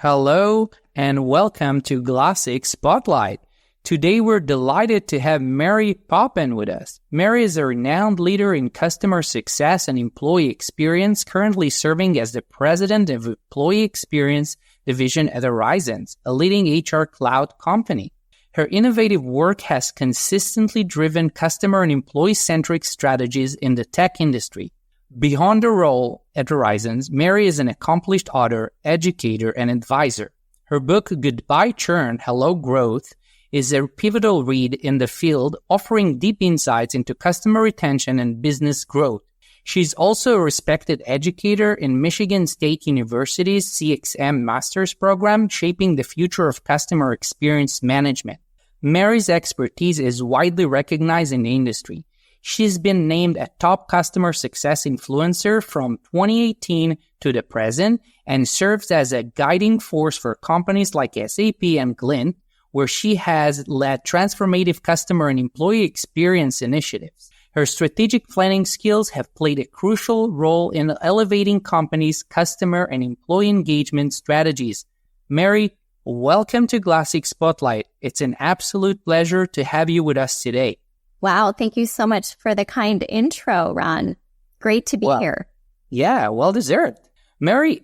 Hello and welcome to Glassix Spotlight. Today we're delighted to have Mary Poppen with us. Mary is a renowned leader in customer success and employee experience, currently serving as the president of Employee Experience Division at HRIZONS, a leading HR cloud company. Her innovative work has consistently driven customer and employee-centric strategies in the tech industry. Beyond her role at HRIZONS, Mary is an accomplished author, educator, and advisor. Her book, Goodbye Churn, Hello Growth, is a pivotal read in the field, offering deep insights into customer retention and business growth. She's also a respected educator in Michigan State University's CXM Master's Program, shaping the future of customer experience management. Mary's expertise is widely recognized in the industry. She's been named a top customer success influencer from 2018 to the present and serves as a guiding force for companies like SAP and Glint, where she has led transformative customer and employee experience initiatives. Her strategic planning skills have played a crucial role in elevating companies' customer and employee engagement strategies. Mary, welcome to Glassix Spotlight. It's an absolute pleasure to have you with us today. Wow, thank you so much for the kind intro, Ron. Great to be here. Yeah, well deserved. Mary,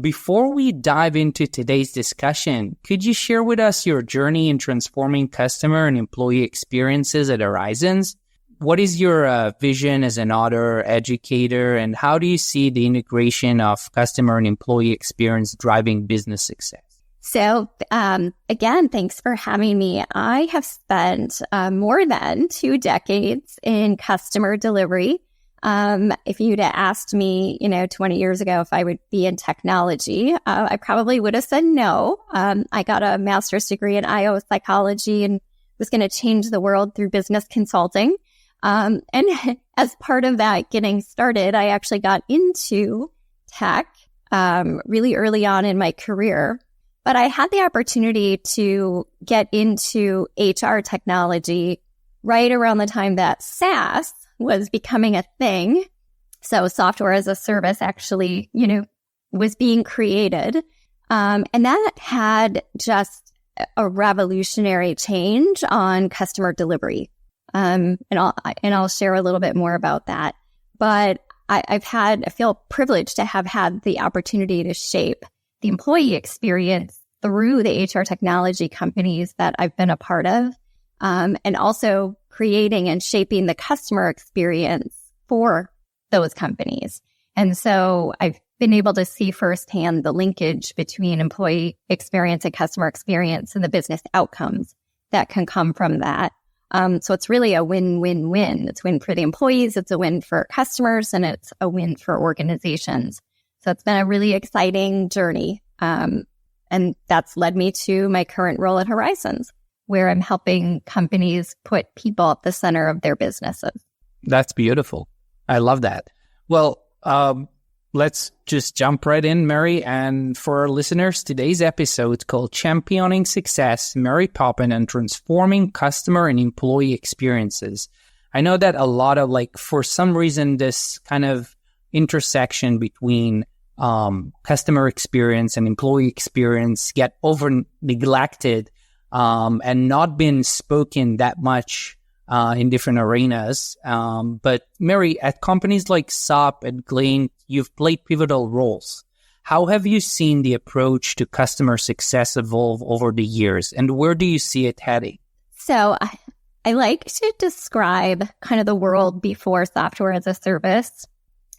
before we dive into today's discussion, could you share with us your journey in transforming customer and employee experiences at HRIZONS? What is your vision as an author, educator, and how do you see the integration of customer and employee experience driving business success? So, again, thanks for having me. I have spent more than 2 decades in customer delivery. If you'd have asked me, 20 years ago if I would be in technology, I probably would have said no. I got a master's degree in IO psychology and was going to change the world through business consulting. And as part of that getting started, I actually got into tech really early on in my career. But I had the opportunity to get into HR technology right around the time that SaaS was becoming a thing. So software as a service actually, was being created. And that had just a revolutionary change on customer delivery. And I'll share a little bit more about that. But I feel privileged to have had the opportunity to shape the employee experience through the HR technology companies that I've been a part of, and also creating and shaping the customer experience for those companies. And so I've been able to see firsthand the linkage between employee experience and customer experience and the business outcomes that can come from that. So it's really a win-win-win. It's a win for the employees, it's a win for customers, and it's a win for organizations. So it's been a really exciting journey. And that's led me to my current role at HRIZONS, where I'm helping companies put people at the center of their businesses. That's beautiful. I love that. Well, let's just jump right in, Mary. And for our listeners, today's episode is called Championing Success, Mary Poppen and Transforming Customer and Employee Experiences. I know that a lot of for some reason, this kind of intersection between customer experience and employee experience get over neglected and not been spoken that much in different arenas. But Mary, at companies like SAP and Glint, you've played pivotal roles. How have you seen the approach to customer success evolve over the years, and where do you see it heading? So I like to describe kind of the world before software as a service,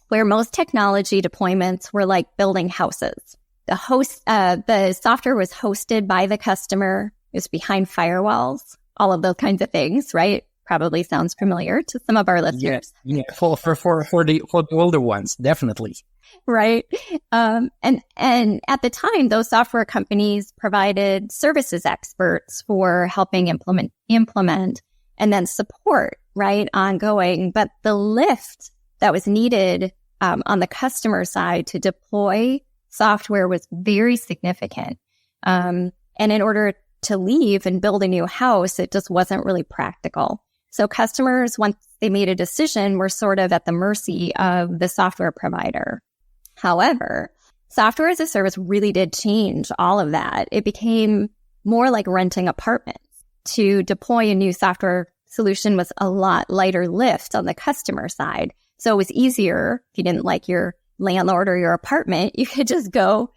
where most technology deployments were like building houses. The software was hosted by the customer, it was behind firewalls, all of those kinds of things, right? Probably sounds familiar to some of our listeners. Yeah, for the older ones, definitely. Right. And at the time, those software companies provided services experts for helping implement and then support, right, ongoing. But the lift that was needed on the customer side to deploy software was very significant. And in order to leave and build a new house, it just wasn't really practical. So customers, once they made a decision, were sort of at the mercy of the software provider. However, software as a service really did change all of that. It became more like renting apartments. To deploy a new software solution was a lot lighter lift on the customer side. So it was easier. If you didn't like your landlord or your apartment, you could just go,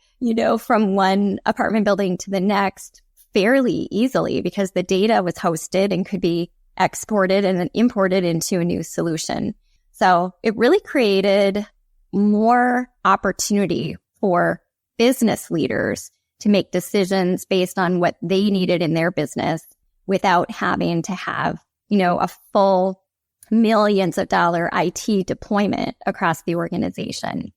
from one apartment building to the next fairly easily because the data was hosted and could be exported and then imported into a new solution. So it really created more opportunity for business leaders to make decisions based on what they needed in their business without having to have, a full millions of dollar IT deployment across the organization.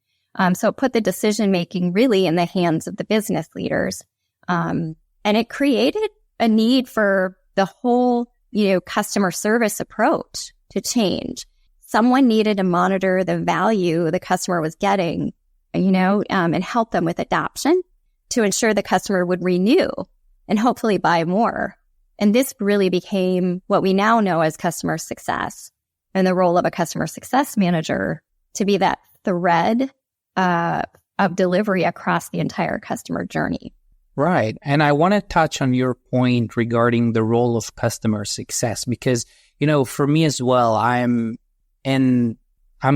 So it put the decision-making really in the hands of the business leaders. And it created a need for the whole, customer service approach to change. Someone needed to monitor the value the customer was getting, and help them with adoption to ensure the customer would renew and hopefully buy more. And this really became what we now know as customer success, and the role of a customer success manager to be that thread of delivery across the entire customer journey. Right. And I want to touch on your point regarding the role of customer success, because, for me as well, I'm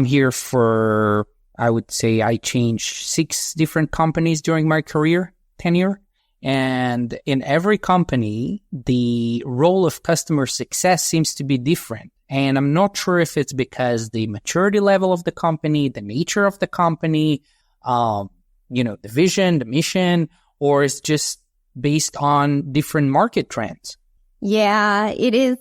here for, I would say I changed 6 different companies during my career tenure. And in every company, the role of customer success seems to be different. And I'm not sure if it's because the maturity level of the company, the nature of the company, the vision, the mission, or it's just based on different market trends. Yeah, it is.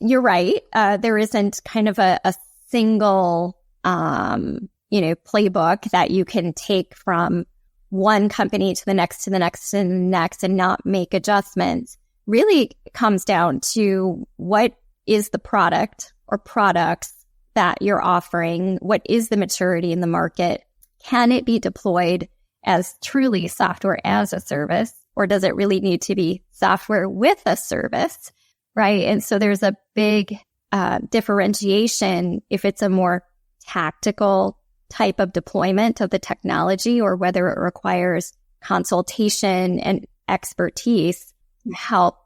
You're right. There isn't kind of a single, playbook that you can take from one company to the next, to the next, and the next, and not make adjustments. Really comes down to what is the product or products that you're offering? What is the maturity in the market? Can it be deployed as truly software as a service, or does it really need to be software with a service, right? And so there's a big differentiation if it's a more tactical type of deployment of the technology, or whether it requires consultation and expertise to help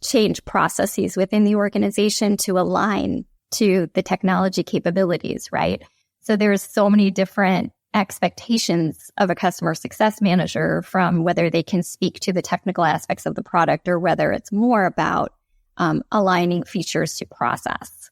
change processes within the organization to align to the technology capabilities, right? So there's so many different expectations of a customer success manager, from whether they can speak to the technical aspects of the product or whether it's more about aligning features to process,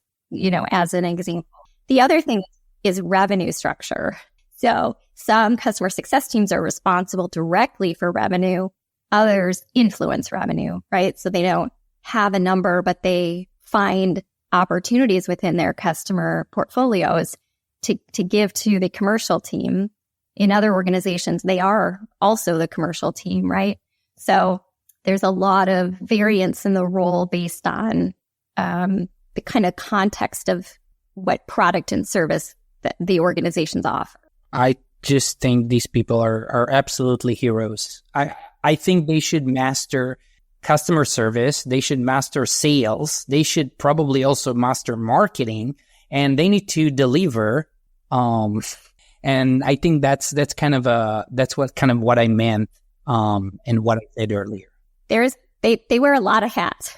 as an example. The other thing is revenue structure. So some customer success teams are responsible directly for revenue. Others influence revenue, right? So they don't have a number, but they find opportunities within their customer portfolios to give to the commercial team. In other organizations, they are also the commercial team, right? So there's a lot of variance in the role based on the kind of context of what product and service that the organizations offer. I just think these people are absolutely heroes. I think they should master customer service. They should master sales. They should probably also master marketing, and they need to deliver. And I think that's what I meant, and what I said earlier. They wear a lot of hats.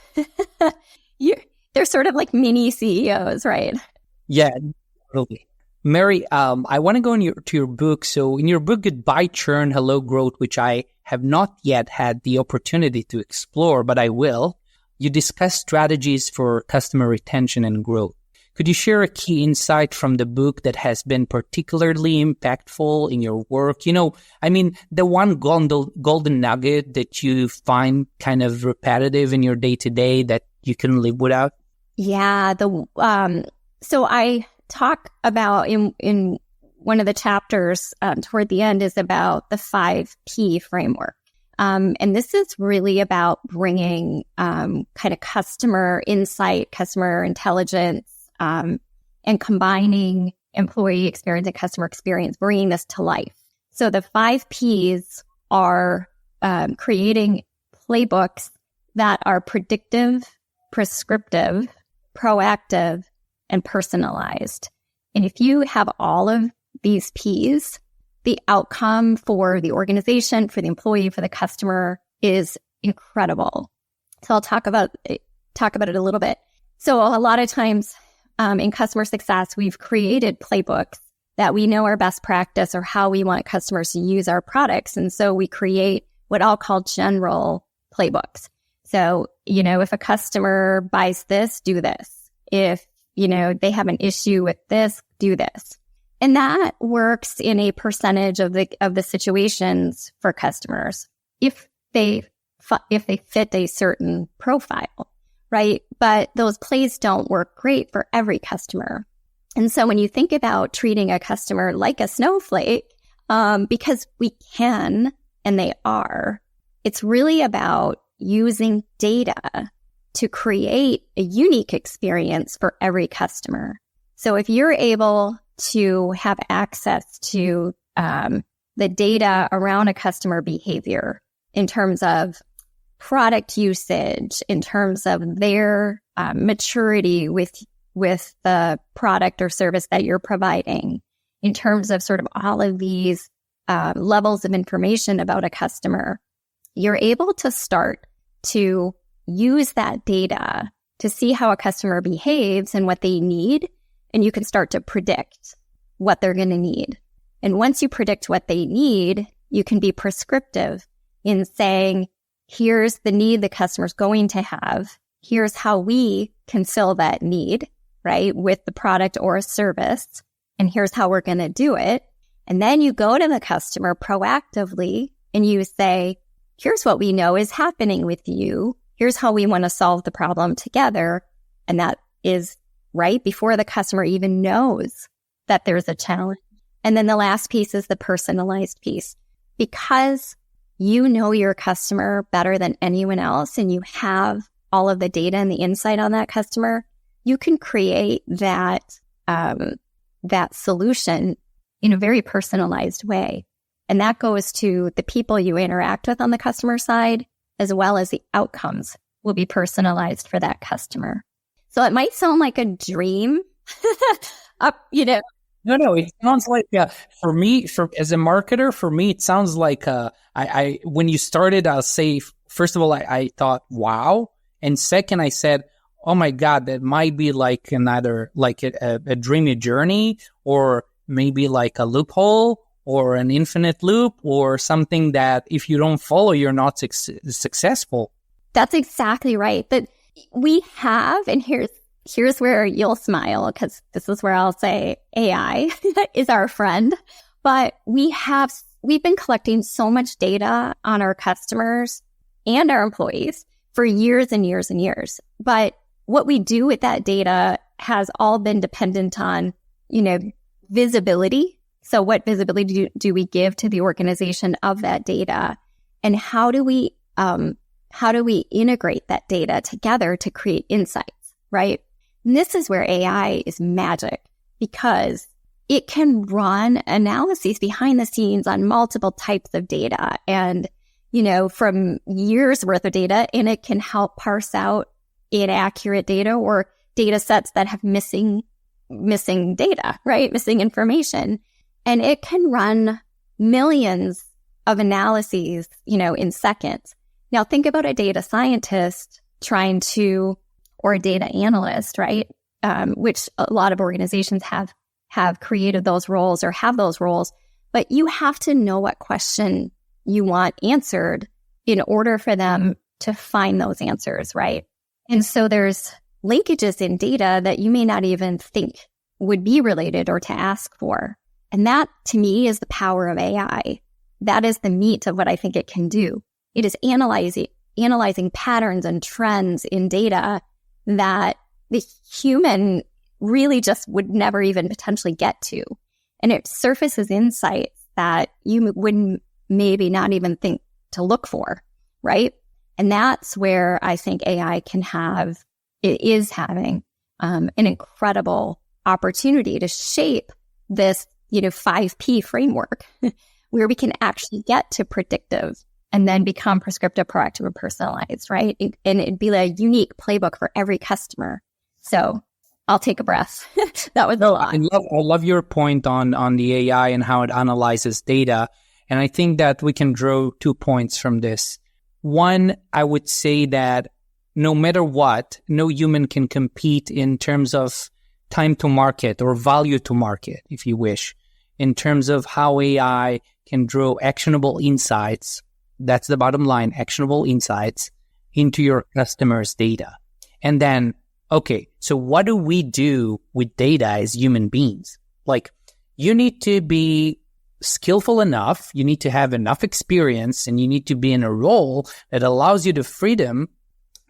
They're sort of like mini CEOs, right? Yeah, totally. Mary, I want to go to your book. So in your book, Goodbye Churn, Hello Growth, which I have not yet had the opportunity to explore, but I will, you discuss strategies for customer retention and growth. Could you share a key insight from the book that has been particularly impactful in your work? The one golden nugget that you find kind of repetitive in your day-to-day that you couldn't live without? Yeah, so I talk about in one of the chapters toward the end is about the 5P framework. And this is really about bringing kind of customer insight, customer intelligence, and combining employee experience and customer experience, bringing this to life. So the 5Ps are creating playbooks that are predictive, prescriptive, proactive, and personalized. And if you have all of these Ps, the outcome for the organization, for the employee, for the customer is incredible. So I'll talk about it a little bit. So a lot of times in customer success, we've created playbooks that we know are best practice or how we want customers to use our products. And so we create what I'll call general playbooks. So, if a customer buys this, do this. If, they have an issue with this, do this. And that works in a percentage of the situations for customers if they fit a certain profile, right? But those plays don't work great for every customer. And so when you think about treating a customer like a snowflake, because we can, and they are, it's really about using data to create a unique experience for every customer. So if you're able to have access to the data around a customer behavior in terms of product usage, in terms of their maturity with the product or service that you're providing, in terms of sort of all of these levels of information about a customer, you're able to start to use that data to see how a customer behaves and what they need. And you can start to predict what they're going to need. And once you predict what they need, you can be prescriptive in saying, here's the need the customer's going to have. Here's how we can fill that need, right, with the product or a service. And here's how we're going to do it. And then you go to the customer proactively and you say, here's what we know is happening with you. Here's how we want to solve the problem together. And that is right before the customer even knows that there's a challenge. And then the last piece is the personalized piece. Because you know your customer better than anyone else and you have all of the data and the insight on that customer, you can create that solution in a very personalized way. And that goes to the people you interact with on the customer side, as well as the outcomes will be personalized for that customer. So it might sound like a dream, No, it sounds like, for me, as a marketer, for me, it sounds like, when you started, I'll say, first of all, I thought, wow. And second, I said, oh my God, that might be like another, like a dreamy journey, or maybe like a loophole or an infinite loop or something that if you don't follow, you're not successful. That's exactly right. But we have, and here's where you'll smile, because this is where I'll say AI is our friend. But we've been collecting so much data on our customers and our employees for years and years and years. But what we do with that data has all been dependent on, visibility. So what visibility do we give to the organization of that data? And how do we integrate that data together to create insights, right? And this is where AI is magic, because it can run analyses behind the scenes on multiple types of data and, from years worth of data, and it can help parse out inaccurate data or data sets that have missing data, right? Missing information. And it can run millions of analyses, in seconds. Now think about a data scientist or a data analyst, right? Which a lot of organizations have created those roles or have those roles, but you have to know what question you want answered in order for them to find those answers, right? And so there's linkages in data that you may not even think would be related or to ask for. And that, to me, is the power of AI. That is the meat of what I think it can do. It is analyzing patterns and trends in data that the human really just would never even potentially get to. And it surfaces insights that you wouldn't maybe not even think to look for, right? And that's where I think AI is having an incredible opportunity to shape this, 5P framework where we can actually get to predictive and then become prescriptive, proactive, and personalized, right? And it'd be a unique playbook for every customer. So I'll take a breath. That was a lot. I love your point on the AI and how it analyzes data. And I think that we can draw 2 points from this. One, I would say that no matter what, no human can compete in terms of time to market or value to market, if you wish, in terms of how AI can draw actionable insights. That's the bottom line, actionable insights into your customers' data. And then, okay, so what do we do with data as human beings? Like, you need to be skillful enough, you need to have enough experience, and you need to be in a role that allows you the freedom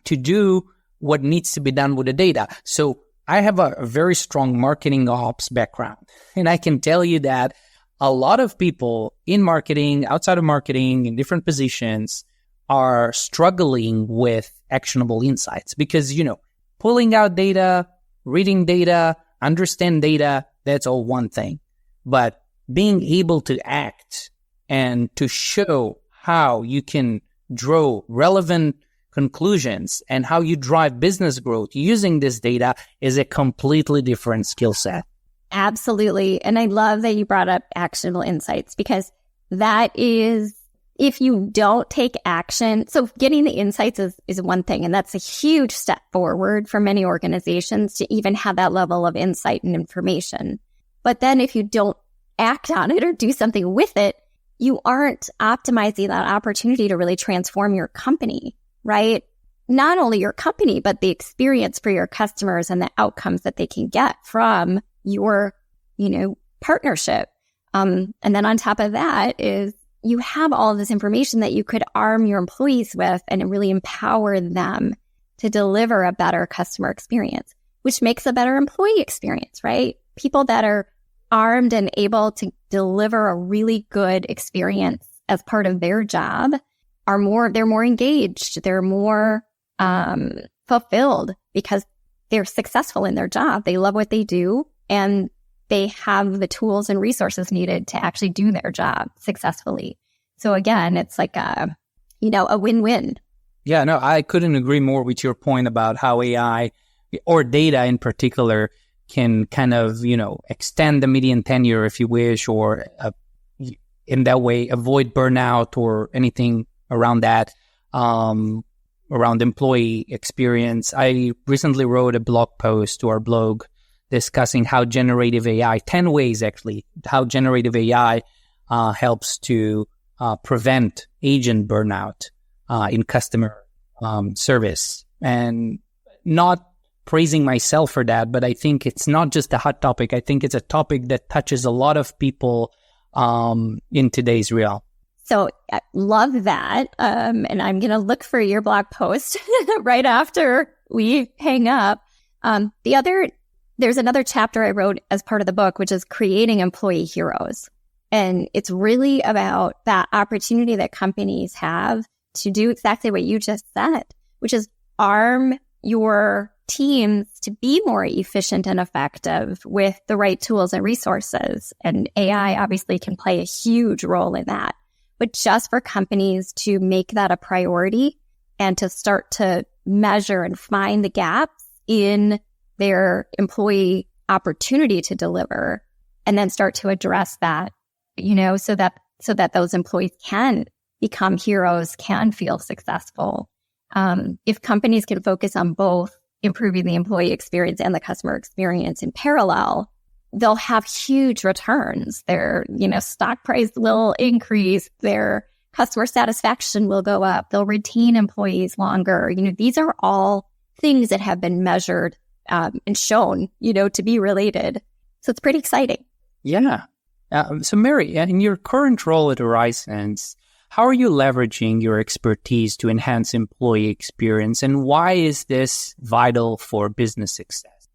to do what needs to be done with the data. So I have a very strong marketing ops background, and I can tell you that a lot of people in marketing, outside of marketing, in different positions are struggling with actionable insights because, pulling out data, reading data, understand data, that's all one thing. But being able to act and to show how you can draw relevant conclusions and how you drive business growth using this data is a completely different skill set. Absolutely. And I love that you brought up actionable insights because that is, if you don't take action, so getting the insights is one thing, and that's a huge step forward for many organizations to even have that level of insight and information. But then if you don't act on it or do something with it, you aren't optimizing that opportunity to really transform your company, right? Not only your company, but the experience for your customers and the outcomes that they can get from your, partnership. And then on top of that is you have all of this information that you could arm your employees with and really empower them to deliver a better customer experience, which makes a better employee experience, right? People that are armed and able to deliver a really good experience as part of their job they're more engaged, they're more fulfilled because they're successful in their job. They love what they do and they have the tools and resources needed to actually do their job successfully. So again, it's like a win-win. Yeah, no, I couldn't agree more with your point about how AI or data in particular can kind of, extend the median tenure if you wish, or in that way, avoid burnout or anything around that, around employee experience. I recently wrote a blog post to our blog discussing how generative AI, 10 ways actually, how generative AI helps to prevent agent burnout in customer service. And not praising myself for that, but I think it's not just a hot topic. I think it's a topic that touches a lot of people in today's realm. So I love that. And I'm going to look for your blog post right after we hang up. There's another chapter I wrote as part of the book, which is creating employee heroes. And it's really about that opportunity that companies have to do exactly what you just said, which is arm your teams to be more efficient and effective with the right tools and resources. And AI obviously can play a huge role in that. But just for companies to make that a priority and to start to measure and find the gaps in their employee opportunity to deliver, and then start to address that, so that those employees can become heroes, can feel successful. If companies can focus on both improving the employee experience and the customer experience in parallel, they'll have huge returns. Their, stock price will increase. Their customer satisfaction will go up. They'll retain employees longer. These are all things that have been measured and shown, to be related. So it's pretty exciting. Yeah. So Mary, in your current role at HRIZONS, how are you leveraging your expertise to enhance employee experience, and why is this vital for business success?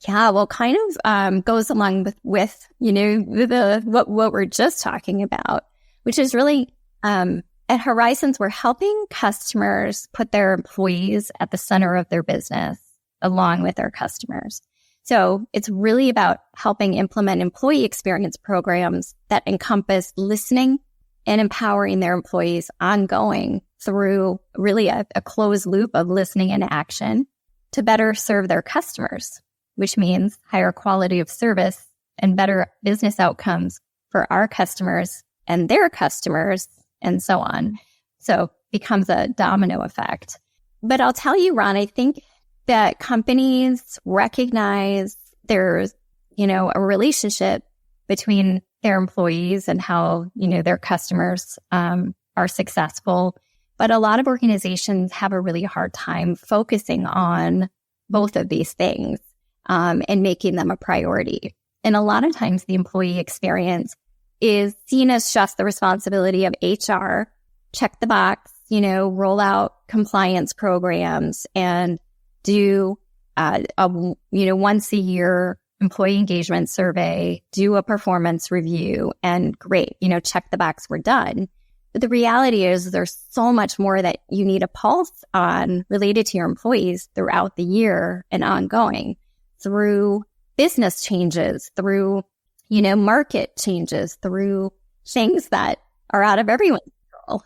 Yeah, well, kind of goes along with what we're just talking about, which is really at HRIZONS, we're helping customers put their employees at the center of their business along with their customers. So it's really about helping implement employee experience programs that encompass listening and empowering their employees ongoing through really a closed loop of listening and action to better serve their customers. which means higher quality of service and better business outcomes for our customers and their customers, and so on. So becomes a domino effect. But I'll tell you, Ron, I think that companies recognize there's, a relationship between their employees and how, their customers are successful. But a lot of organizations have a really hard time focusing on both of these things and making them a priority. And a lot of times the employee experience is seen as just the responsibility of HR, check the box, roll out compliance programs and do once a year employee engagement survey, do a performance review, and great, check the box, we're done. But the reality is there's so much more that you need a pulse on related to your employees throughout the year and ongoing through business changes, through, market changes, through things that are out of everyone's control.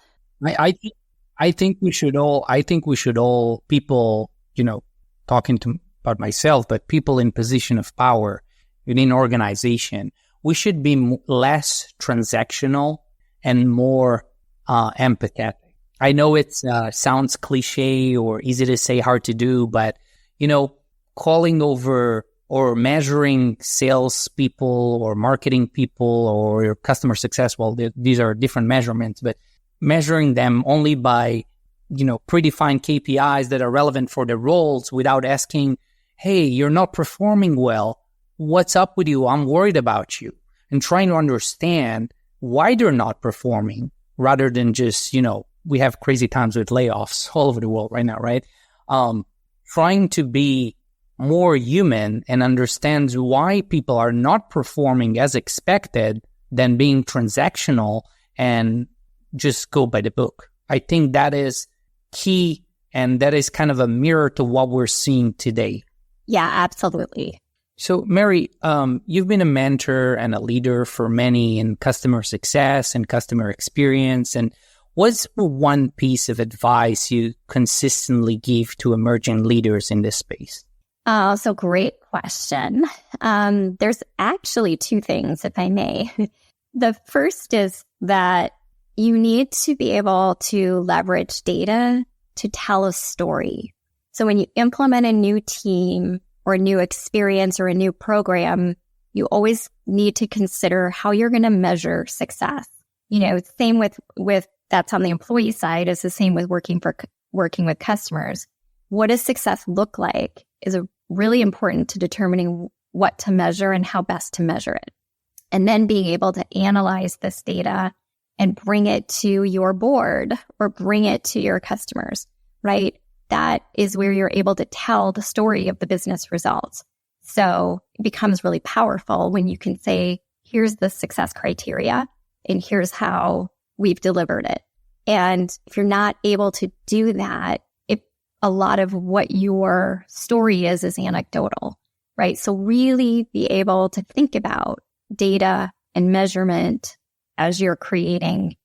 I think we should all people, talking about myself, but people in position of power within organization, we should be less transactional and more empathetic. I know it sounds cliche or easy to say, hard to do, but, calling over or measuring sales people or marketing people or your customer success, well, these are different measurements, but measuring them only by, predefined KPIs that are relevant for the roles without asking, hey, you're not performing well. What's up with you? I'm worried about you. And trying to understand why they're not performing rather than just, we have crazy times with layoffs all over the world right now, right? Trying to be more human and understand why people are not performing as expected than being transactional and just go by the book. I think that is key, and that is kind of a mirror to what we're seeing today. Yeah, absolutely. So, Mary, you've been a mentor and a leader for many in customer success and customer experience. And what's one piece of advice you consistently give to emerging leaders in this space? So great question. There's actually two things, if I may. The first is that you need to be able to leverage data to tell a story. So when you implement a new team or a new experience or a new program, you always need to consider how you're going to measure success. Same with that's on the employee side is the same with working with customers. What does success look like is really important to determining what to measure and how best to measure it. And then being able to analyze this data and bring it to your board or bring it to your customers, right? That is where you're able to tell the story of the business results. So it becomes really powerful when you can say, here's the success criteria and here's how we've delivered it. And if you're not able to do that, a lot of what your story is anecdotal, right? So really be able to think about data and measurement as you're creating,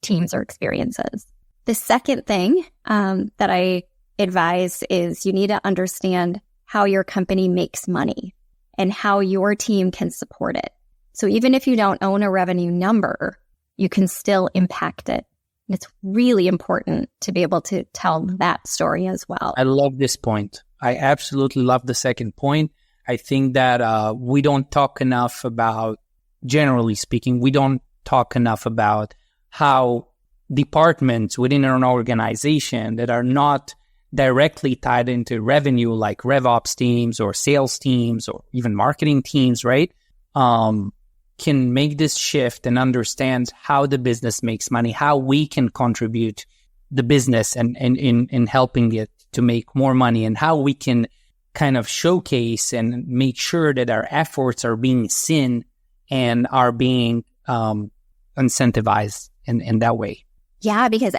teams or experiences. The second thing that I advise is you need to understand how your company makes money and how your team can support it. So even if you don't own a revenue number, you can still impact it. And it's really important to be able to tell that story as well. I love this point. I absolutely love the second point. I think that we don't talk enough about, generally speaking, we don't talk enough about how departments within an organization that are not directly tied into revenue, like RevOps teams or sales teams or even marketing teams, right? Can make this shift and understand how the business makes money, how we can contribute the business and in helping it to make more money, and how we can kind of showcase and make sure that our efforts are being seen and are being incentivized in that way. Yeah, because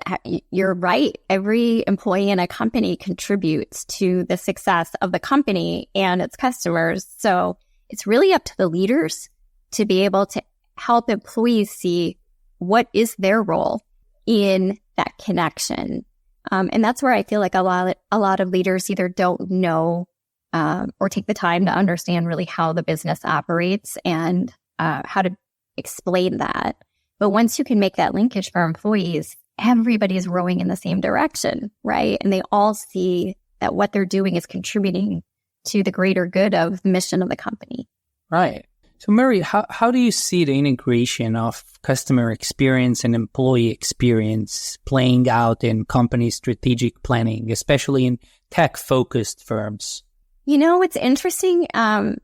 you're right. Every employee in a company contributes to the success of the company and its customers. So it's really up to the leaders to be able to help employees see what is their role in that connection. And that's where I feel like a lot of leaders either don't know or take the time to understand really how the business operates and how to explain that. But once you can make that linkage for employees, everybody's rowing in the same direction, right? And they all see that what they're doing is contributing to the greater good of the mission of the company. Right. So Mary, how do you see the integration of customer experience and employee experience playing out in company strategic planning, especially in tech-focused firms? You know, what's interesting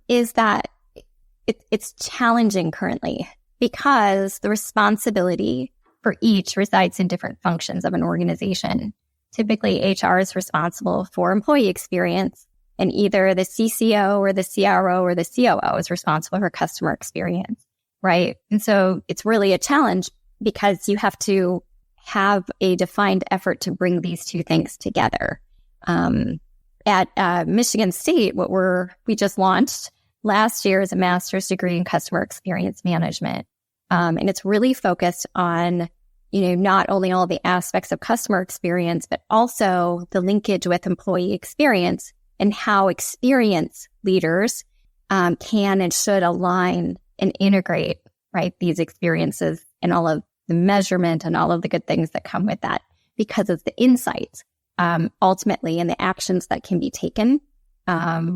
is that it's challenging currently because the responsibility for each resides in different functions of an organization. Typically, HR is responsible for employee experience, and either the CCO or the CRO or the COO is responsible for customer experience, right? And so it's really a challenge because you have to have a defined effort to bring these two things together. At Michigan State, we just launched last year is a master's degree in customer experience management. And it's really focused on, not only all the aspects of customer experience, but also the linkage with employee experience and how experience leaders can and should align and integrate, right, these experiences and all of the measurement and all of the good things that come with that because of the insights, ultimately, and the actions that can be taken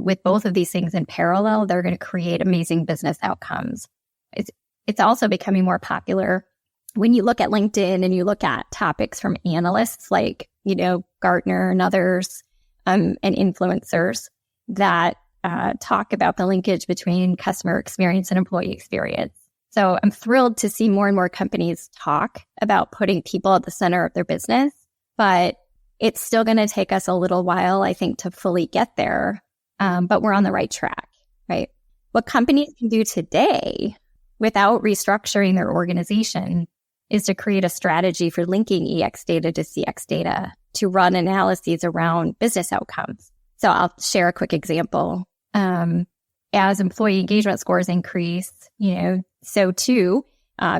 with both of these things in parallel. They're going to create amazing business outcomes. It's also becoming more popular when you look at LinkedIn and you look at topics from analysts like, Gartner and others, and influencers that talk about the linkage between customer experience and employee experience. So I'm thrilled to see more and more companies talk about putting people at the center of their business, but it's still going to take us a little while, I think, to fully get there. But we're on the right track, right? What companies can do today without restructuring their organization is to create a strategy for linking EX data to CX data to run analyses around business outcomes. So I'll share a quick example. As employee engagement scores increase, so too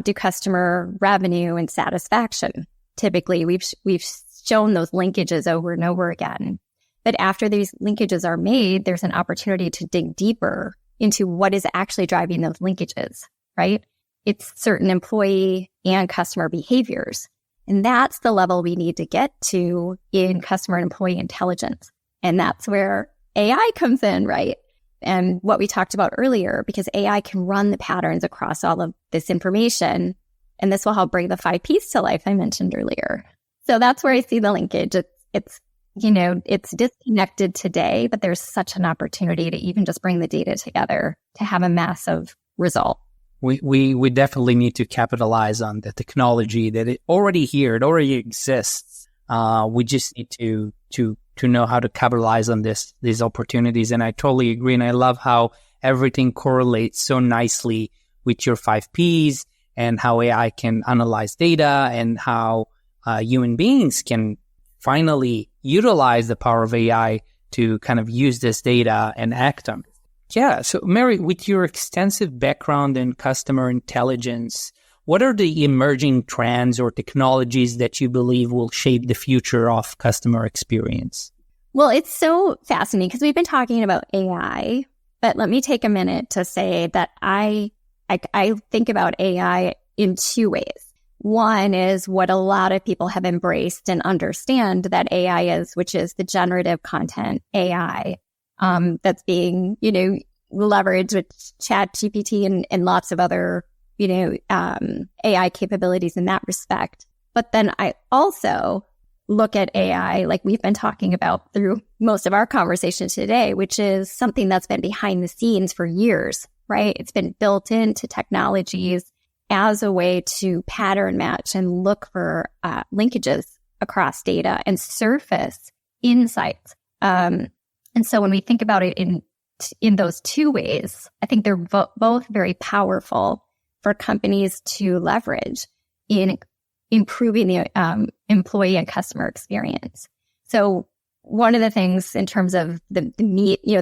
do customer revenue and satisfaction. Typically, we've shown those linkages over and over again. But after these linkages are made, there's an opportunity to dig deeper into what is actually driving those linkages, right? It's certain employee and customer behaviors. And that's the level we need to get to in customer and employee intelligence. And that's where AI comes in, right? And what we talked about earlier, because AI can run the patterns across all of this information. And this will help bring the 5 Ps to life I mentioned earlier. So that's where I see the linkage. It's disconnected today, but there's such an opportunity to even just bring the data together to have a massive result. We definitely need to capitalize on the technology that it already here. It already exists. We just need to know how to capitalize on these opportunities. And I totally agree. And I love how everything correlates so nicely with your 5 Ps and how AI can analyze data and how human beings can finally utilize the power of AI to kind of use this data and act on it. Yeah. So Mary, with your extensive background in customer intelligence, what are the emerging trends or technologies that you believe will shape the future of customer experience? Well, it's so fascinating because we've been talking about AI, but let me take a minute to say that I think about AI in 2 ways. One is what a lot of people have embraced and understand that AI is, which is the generative content AI that's being, leveraged with ChatGPT and lots of other, AI capabilities in that respect. But then I also look at AI, like we've been talking about through most of our conversation today, which is something that's been behind the scenes for years, right? It's been built into technologies as a way to pattern match and look for linkages across data and surface insights. And so when we think about it in those 2 ways, I think they're both very powerful for companies to leverage in improving the employee and customer experience. So one of the things in terms of the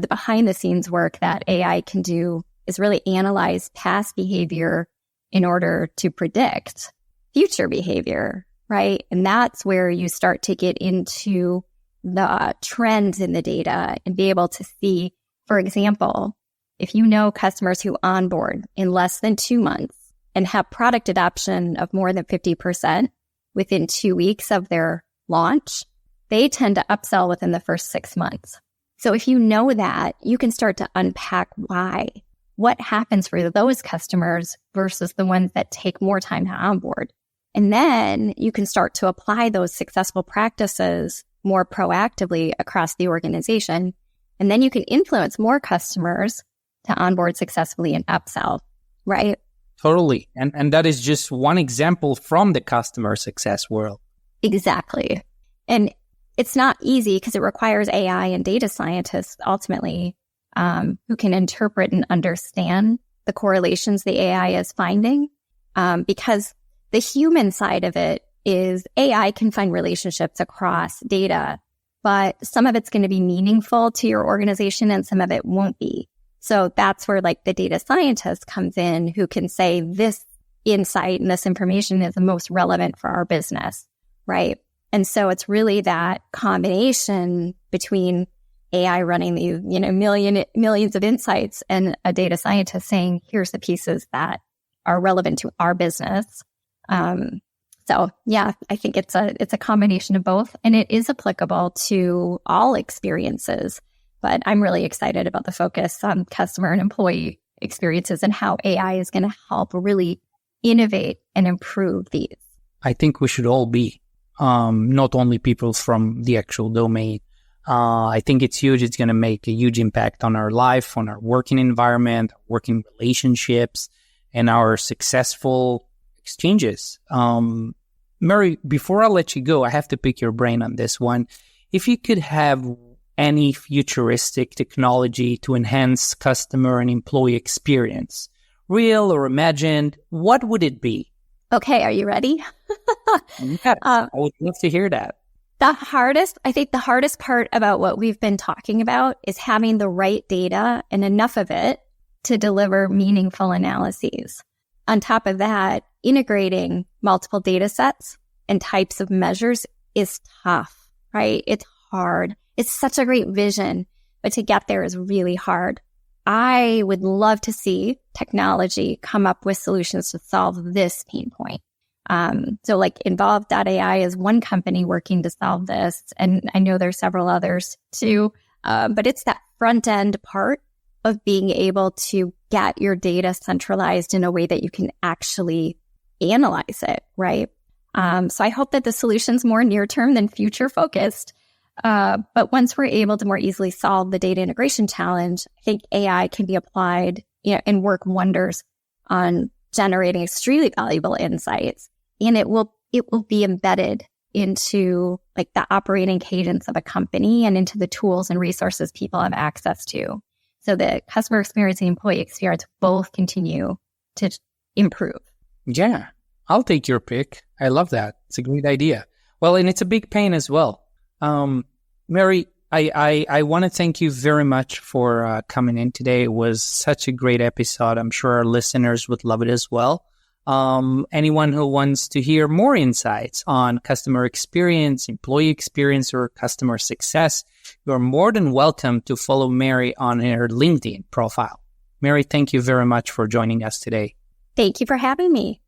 behind the scenes work that AI can do is really analyze past behavior in order to predict future behavior, right? And that's where you start to get into the trends in the data and be able to see For example, if you know customers who onboard in less than 2 months and have product adoption of more than 50% within 2 weeks of their launch, they tend to upsell within the first 6 months. So if you know that, you can start to unpack why. What happens for those customers versus the ones that take more time to onboard. And then you can start to apply those successful practices more proactively across the organization. And then you can influence more customers to onboard successfully and upsell, right? Totally. And that is just one example from the customer success world. Exactly. And it's not easy because it requires AI and data scientists ultimately who can interpret and understand the correlations the AI is finding. Because the human side of it is AI can find relationships across data, but some of it's going to be meaningful to your organization and some of it won't be. So that's where like the data scientist comes in who can say this insight and this information is the most relevant for our business, right? And so it's really that combination between AI running these, millions of insights and a data scientist saying, here's the pieces that are relevant to our business. So yeah, I think it's a combination of both, and it is applicable to all experiences. But I'm really excited about the focus on customer and employee experiences and how AI is going to help really innovate and improve these. I think we should all be, not only people from the actual domain. I think it's huge. It's going to make a huge impact on our life, on our working environment, working relationships, and our successful exchanges. Mary, before I let you go, I have to pick your brain on this one. If you could have any futuristic technology to enhance customer and employee experience, real or imagined, what would it be? Okay, are you ready? Yeah, I would love to hear that. I think the hardest part about what we've been talking about is having the right data and enough of it to deliver meaningful analyses. On top of that, integrating multiple data sets and types of measures is tough, right? It's hard. It's such a great vision, but to get there is really hard. I would love to see technology come up with solutions to solve this pain point. So like Involve.ai is one company working to solve this, and I know there's several others too. But it's that front end part of being able to get your data centralized in a way that you can actually analyze it, right? So I hope that the solution's more near term than future focused. But once we're able to more easily solve the data integration challenge, I think AI can be applied, and work wonders on generating extremely valuable insights. And it will be embedded into like the operating cadence of a company and into the tools and resources people have access to. So the customer experience and employee experience both continue to improve. Yeah, I'll take your pick. I love that. It's a great idea. Well, and it's a big pain as well. Mary, I want to thank you very much for coming in today. It was such a great episode. I'm sure our listeners would love it as well. Anyone who wants to hear more insights on customer experience, employee experience, or customer success, you're more than welcome to follow Mary on her LinkedIn profile. Mary, thank you very much for joining us today. Thank you for having me.